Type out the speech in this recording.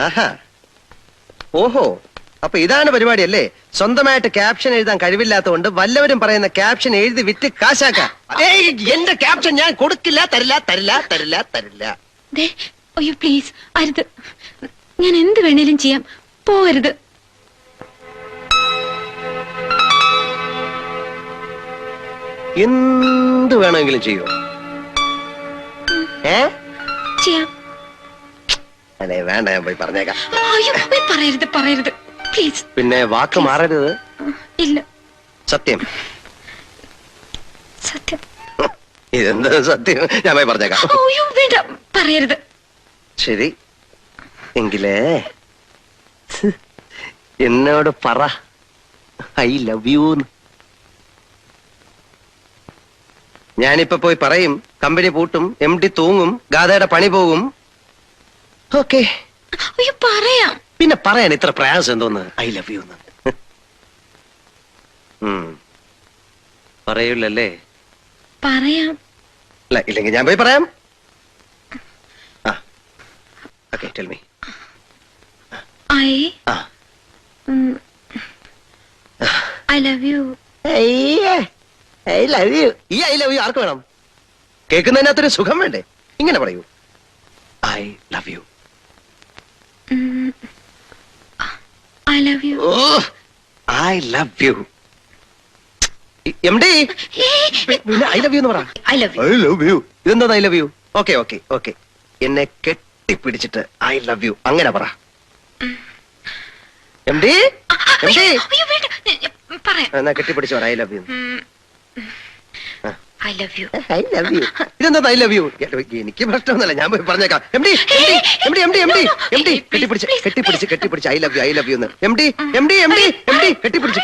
ആഹാ ഓഹോ അപ്പൊ ഇതാണ് പരിപാടി അല്ലേ? സ്വന്തമായിട്ട് ക്യാപ്ഷൻ എഴുതാൻ കഴിവില്ലാത്തതുകൊണ്ട് വല്ലവരും പറയുന്ന ക്യാപ്ഷൻ എഴുതി വിറ്റ് കാശാക്കാം. എന്റെ ക്യാപ്ഷൻ ഞാൻ കൊടുക്കില്ല, തരില്ല തരില്ല തരില്ല തരില്ല. അയ്യോ പ്ലീസ് അരുത്, ഞാൻ എന്ത് വേണേലും ചെയ്യാം, പോകരുത്. എന്ത് വേണമെങ്കിലും ചെയ്യോ? ചെയ്യാം. അല്ലേ വേണ്ട, ഞാൻ പോയി പറഞ്ഞേക്കാം. അയ്യോ പറയരുത് പറയരുത് പ്ലീസ്. പിന്നെ വാക്ക് മാറരുത്. ഇല്ല. സത്യം? സത്യം. ഇതെന്താ സത്യം? ഞാൻ പോയി പറഞ്ഞേക്കാം. അയ്യോ വേണ്ട, പറയരുത്. ശരി എങ്കിലേ എന്നോട് പറ ഐ ലവ് യു. ഞാനിപ്പോ പോയി പറയും, കമ്പനി പൂട്ടും, MD തൂങ്ങും, ഗാഥയുടെ പണി പോകും. ഓക്കെ. അയ്യോ പറയാം. പിന്നെ പറയാൻ ഇത്ര പ്രയാസം എന്തോന്ന്? ഐ ലവ് യു എന്ന് പറയൂലല്ലേ? പറയാം. അല്ല ഇല്ലെങ്കിൽ ഞാൻ പോയി പറയാം. Okay tell me. I love you. I love you. ഈ ഐ ലവ് യു ആർക്ക് വേണം? കേൾക്കുന്നതിനകത്തൊരു സുഖം വേണ്ടേ? ഇങ്ങനെ പറയൂ, I love you. I love you. I love you. MD പിന്നെ ഐ ലവ് യു എന്ന് പറ. I love you. I love you. ഇതെന്താ I love you? Okay okay okay. എന്നെ കെട്ടിപ്പിടിച്ചിട്ട് ഐ ലവ് യു അങ്ങനെ പറ. MD അയ്യോ വേണ്ട, പറയാം. എന്നാ കെട്ടിപ്പിടിച്ച് പറ I love you. I love you. I love you. ഇതെന്താ ഐ ലവ് യു? എനിക്ക് പ്രശ്നമൊന്നുമല്ല, ഞാൻ പോയി പറഞ്ഞേക്കാം. MD കെട്ടിപ്പിടിച്ച് I love U I love you എന്ന്. MD കെട്ടിപ്പിടിച്ച്